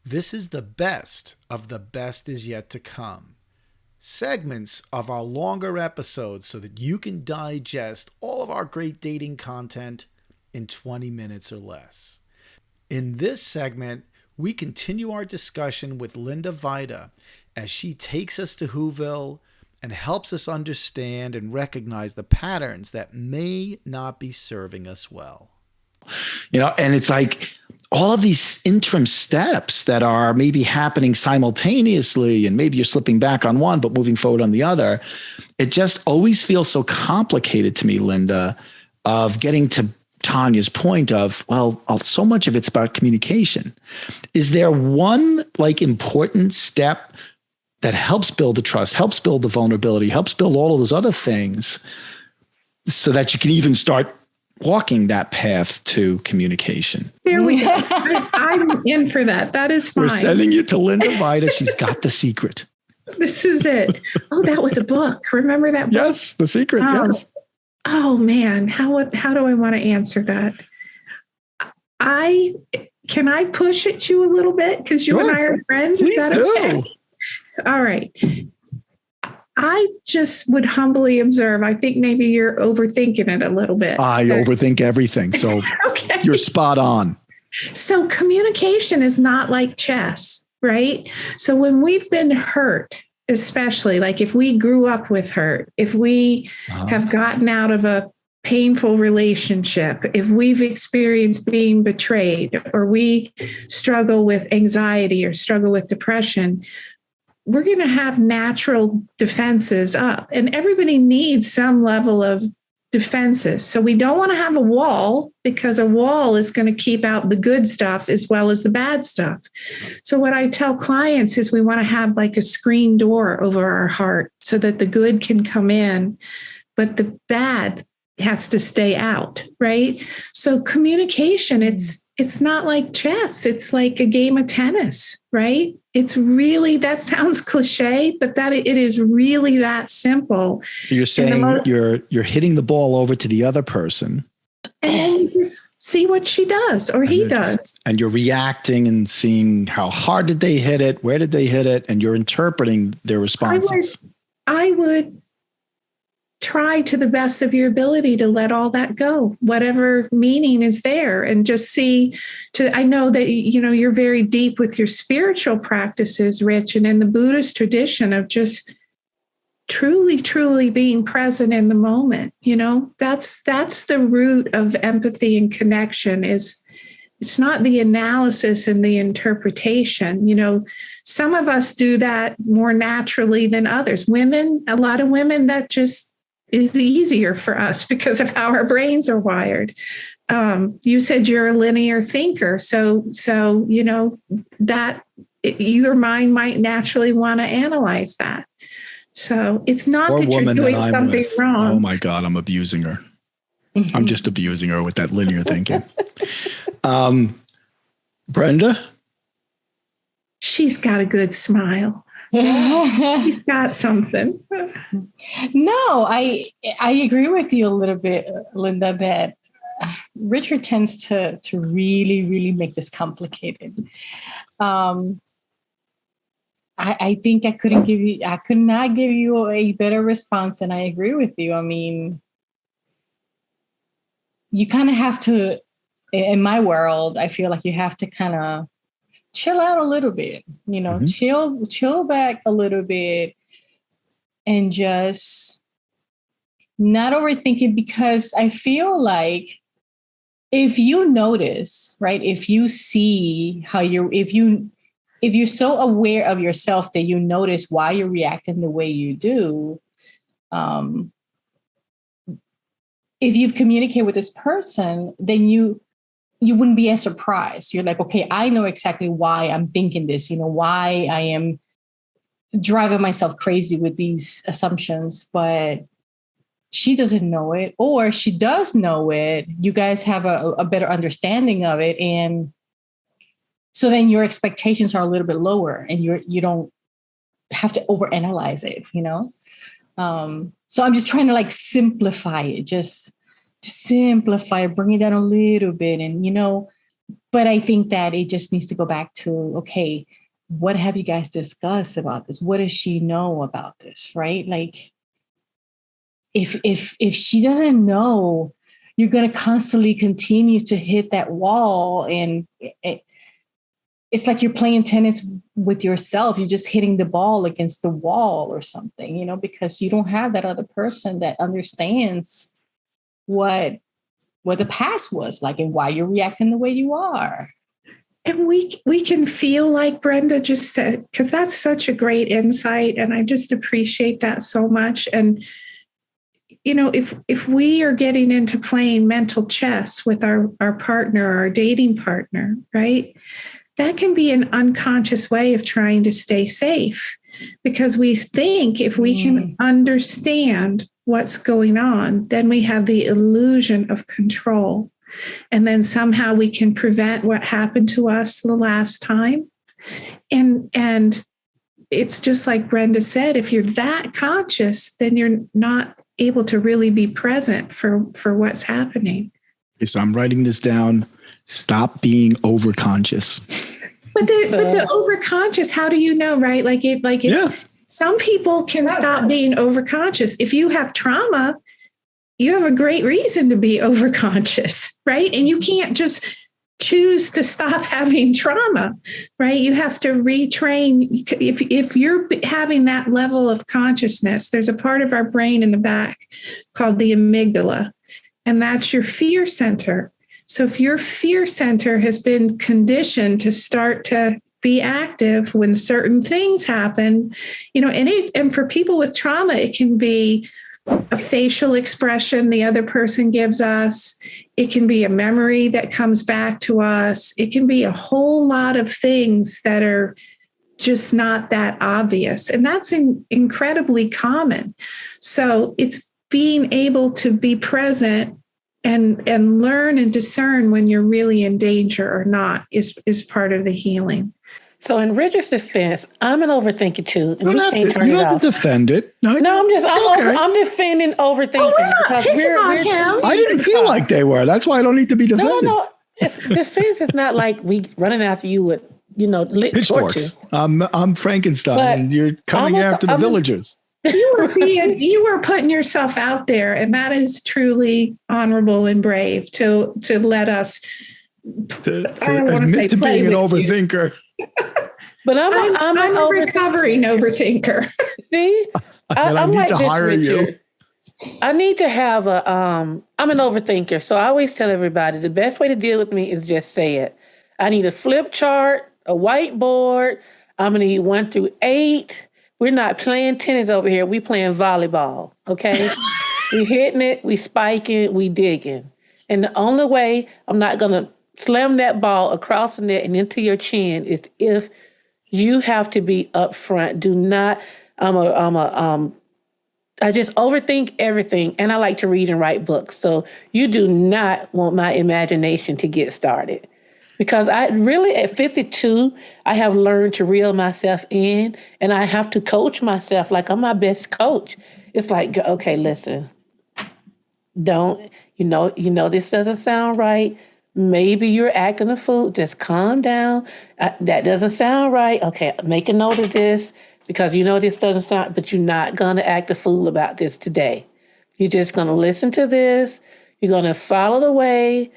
This is the best of the best is yet to come. Segments of our longer episodes so that you can digest all of our great dating content in 20 minutes or less. In this segment, we continue our discussion with Linda Wajda as she takes us to Whoville and helps us understand and recognize the patterns that may not be serving us well. And it's like all of these interim steps that are maybe happening simultaneously, and maybe you're slipping back on one, but moving forward on the other. It just always feels so complicated to me, Linda, of getting to Tonya's point of, well, so much of it's about communication. Is there one important step that helps build the trust, helps build the vulnerability, helps build all of those other things so that you can even start walking that path to communication? There we go. I'm in for that. That is fine. We're sending you to Linda Wajda. She's got the secret. This is it. Oh, that was a book. Remember that book? Yes, The Secret. Yes. Oh man, how do I want to answer that? Can I push at you a little bit? Because you and I are friends. Please is that okay? All right. I just would humbly observe. I think maybe you're overthinking it a little bit. I overthink everything. So okay. You're spot on. So communication is not like chess, right? So when we've been hurt, especially like if we grew up with hurt, if we have gotten out of a painful relationship, if we've experienced being betrayed, or we struggle with anxiety or struggle with depression, we're going to have natural defenses up, and everybody needs some level of defenses. So we don't want to have a wall, because a wall is going to keep out the good stuff as well as the bad stuff. So what I tell clients is we want to have like a screen door over our heart so that the good can come in, but the bad has to stay out, right? So communication, it's not like chess. It's like a game of tennis, right? It's really, that sounds cliche, but that it is really that simple. You're saying you're hitting the ball over to the other person, and then you just see what she does or he does. And you're reacting and seeing how hard did they hit it? Where did they hit it? And you're interpreting their responses. I would try to the best of your ability to let all that go, whatever meaning is there, and just see I know that, you're very deep with your spiritual practices, Rich, and in the Buddhist tradition of just truly, truly being present in the moment. That's the root of empathy and connection. It's not the analysis and the interpretation. Some of us do that more naturally than others. A lot of women, that just is easier for us because of how our brains are wired. You said you're a linear thinker. So that your mind might naturally want to analyze that. So it's not that you're doing something wrong. Oh my God, I'm abusing her. I'm just abusing her with that linear thinking. Brenda? She's got a good smile. He's got something. No, I agree with you a little bit, Linda, that Richard tends to really, really make this complicated. I think I could not give you a better response, and I agree with you. I mean, you kind of have to, in my world, I feel like you have to kind of chill out a little bit, chill back a little bit and just not overthink it, because I feel like if you notice, right, if you see how if you're so aware of yourself that you notice why you're reacting the way you do, if you've communicated with this person, then you wouldn't be as surprised. You're like, okay, I know exactly why I'm thinking this, why I am driving myself crazy with these assumptions, but she doesn't know it, or she does know it. You guys have a better understanding of it. And so then your expectations are a little bit lower, and you don't have to overanalyze it, So I'm just trying to simplify it, just simplify it, bring it down a little bit. And, But I think that it just needs to go back to, okay, what have you guys discussed about this? What does she know about this? Right? Like, if she doesn't know, you're going to constantly continue to hit that wall, and it's like you're playing tennis with yourself. You're just hitting the ball against the wall or something, because you don't have that other person that understands what the past was like and why you're reacting the way you are. And we can feel like Brenda just said, because that's such a great insight. And I just appreciate that so much. And, if we are getting into playing mental chess with our partner, our dating partner, right? That can be an unconscious way of trying to stay safe, because we think if we can understand what's going on, then we have the illusion of control. And then somehow we can prevent what happened to us the last time. And it's just like Brenda said, if you're that conscious, then you're not able to really be present for what's happening. Okay, so I'm writing this down. Stop being overconscious. But the overconscious, how do you know, right? Some people can stop being overconscious. If you have trauma, you have a great reason to be overconscious, right? And you can't just choose to stop having trauma, right? You have to retrain. If you're having that level of consciousness, there's a part of our brain in the back called the amygdala, and that's your fear center. So if your fear center has been conditioned to start to be active when certain things happen, and for people with trauma, it can be a facial expression the other person gives us. It can be a memory that comes back to us. It can be a whole lot of things that are just not that obvious. And that's incredibly common. So it's being able to be present and learn and discern when you're really in danger or not is part of the healing. So in Richard's defense, I'm an overthinker too. And You don't have to defend it. No, I'm defending overthinking. I didn't feel like they were. That's why I don't need to be defended. No. Defense is not like we running after you with, lit pitchforks. torches. I'm Frankenstein, and you're coming after the villagers. You were putting yourself out there, and that is truly honorable and brave to let us. I don't want to say to being an overthinker. But I'm a recovering overthinker. See, I need like to hire Richard. You. I need to have I'm an overthinker, so I always tell everybody the best way to deal with me is just say it. I need a flip chart, a whiteboard. I'm gonna need 1 through 8. We're not playing tennis over here. We playing volleyball, okay? We hitting it, we spiking, we digging. And the only way I'm not going to slam that ball across the net and into your chin is if you have to be upfront. Do not, I just overthink everything, and I like to read and write books. So you do not want my imagination to get started. Because I really, at 52, I have learned to reel myself in, and I have to coach myself like I'm my best coach. It's like, okay, listen, don't, this doesn't sound right. Maybe you're acting a fool. Just calm down. That doesn't sound right. Okay, make a note of this because this doesn't sound, but you're not going to act a fool about this today. You're just going to listen to this. You're going to follow the way.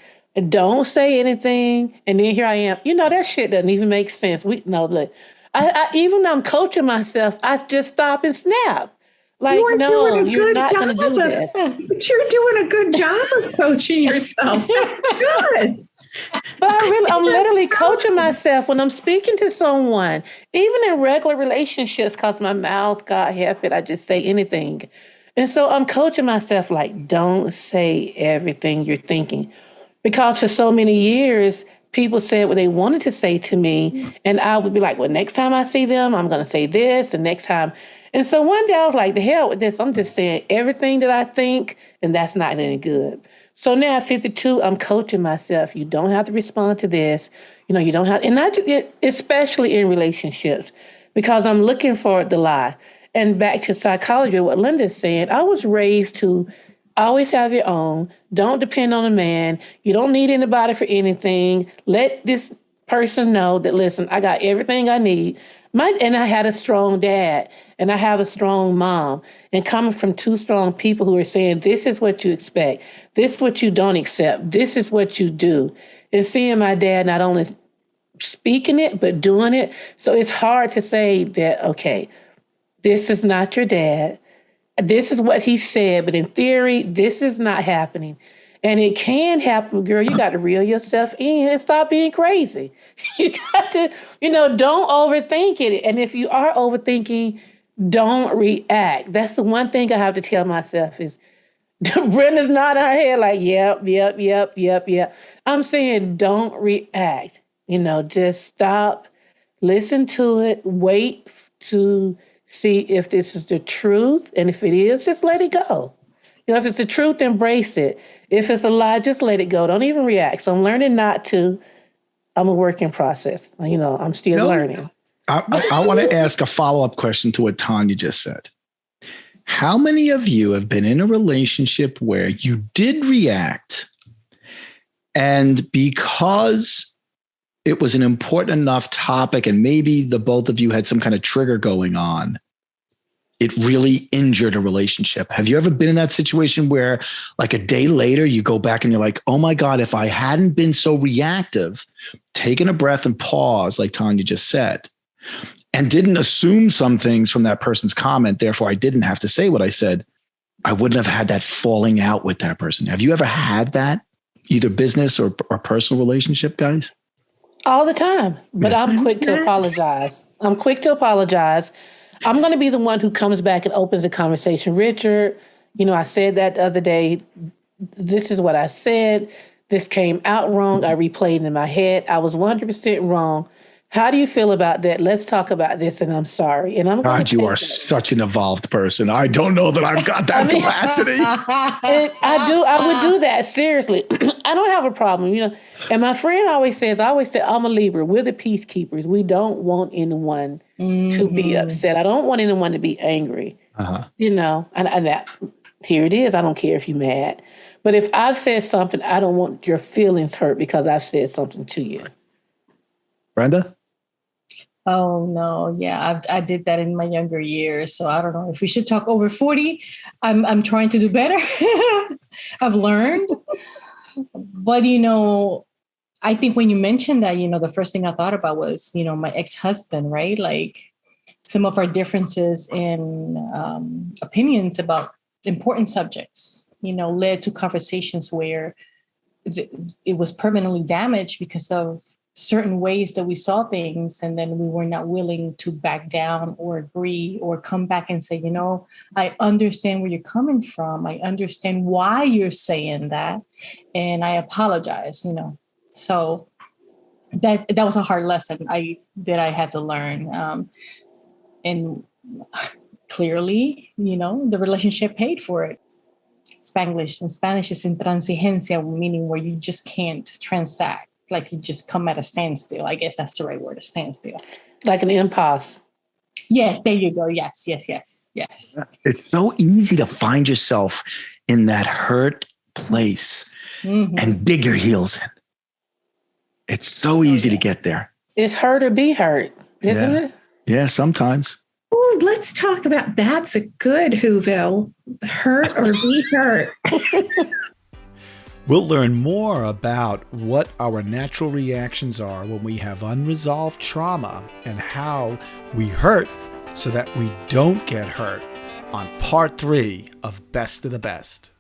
Don't say anything, and then here I am. That shit doesn't even make sense. Look, I even though I'm coaching myself, I just stop and snap. Like, you're not going to do this. But you're doing a good job of coaching yourself. That's good. But I'm literally coaching myself when I'm speaking to someone, even in regular relationships, because my mouth, God help it, I just say anything. And so I'm coaching myself like, don't say everything you're thinking. Because for so many years, people said what they wanted to say to me, and I would be like, well, next time I see them, I'm going to say this, the next time. And so one day I was like, the hell with this. I'm just saying everything that I think, and that's not any good. So now at 52, I'm coaching myself. You don't have to respond to this. You don't have, and not especially in relationships, because I'm looking for the lie. And back to psychology, what Linda's saying, I was raised to always have your own. Don't depend on a man. You don't need anybody for anything. Let this person know that, listen, I got everything I need. And I had a strong dad, and I have a strong mom. And coming from two strong people who are saying, this is what you expect. This is what you don't accept. This is what you do. And seeing my dad not only speaking it, but doing it. So it's hard to say that, okay, this is not your dad. This is what he said, but in theory, this is not happening. And it can happen, girl. You got to reel yourself in and stop being crazy. You got to, don't overthink it. And if you are overthinking, don't react. That's the one thing I have to tell myself is, Brenda's nodding her head like, yep. I'm saying don't react. Just stop, listen to it, wait to see if this is the truth. And if it is, just let it go. If it's the truth, embrace it. If it's a lie, just let it go. Don't even react. So I'm learning not to. I'm a work in process. I'm still learning. I want to ask a follow-up question to what Tonya just said. How many of you have been in a relationship where you did react, and because it was an important enough topic and maybe the both of you had some kind of trigger going on, it really injured a relationship? Have you ever been in that situation where like a day later you go back and you're like, oh my God, if I hadn't been so reactive, taking a breath and pause, like Tonya just said, and didn't assume some things from that person's comment, therefore I didn't have to say what I said, I wouldn't have had that falling out with that person. Have you ever had that, either business or personal relationship, guys? All the time, but yeah. I'm quick to apologize. I'm going to be the one who comes back and opens the conversation. Richard, I said that the other day. This is what I said. This came out wrong. I replayed it in my head. I was 100% wrong. How do you feel about that? Let's talk about this, and I'm sorry. And I'm God, you are such an evolved person. I don't know that I've got that capacity. I would do that, seriously. I don't have a problem, And my friend always says, I'm a Libra. We're the peacekeepers. We don't want anyone to be upset. I don't want anyone to be angry. And that, here it is. I don't care if you're mad. But if I've said something, I don't want your feelings hurt because I've said something to you. Brenda? Oh, no. Yeah, I did that in my younger years. So I don't know if we should talk over 40. I'm trying to do better. I've learned. But, I think when you mentioned that, the first thing I thought about was, my ex-husband, right? Like some of our differences in opinions about important subjects, led to conversations where it was permanently damaged because of certain ways that we saw things, and then we were not willing to back down or agree or come back and say, I understand where you're coming from. I understand why you're saying that. And I apologize, So that was a hard lesson I had to learn. And clearly, the relationship paid for it. In Spanish is intransigencia, meaning where you just can't transact. Like you just come at a standstill. I guess that's the right word, a standstill. Like an impasse. Yes, there you go. Yes. It's so easy to find yourself in that hurt place and dig your heels in. It's so easy to get there. It's hurt or be hurt, isn't it? Yeah, sometimes. Oh, let's talk about that's a good Whoville. Hurt or be hurt. We'll learn more about what our natural reactions are when we have unresolved trauma and how we hurt so that we don't get hurt on part 3 of Best of the Best.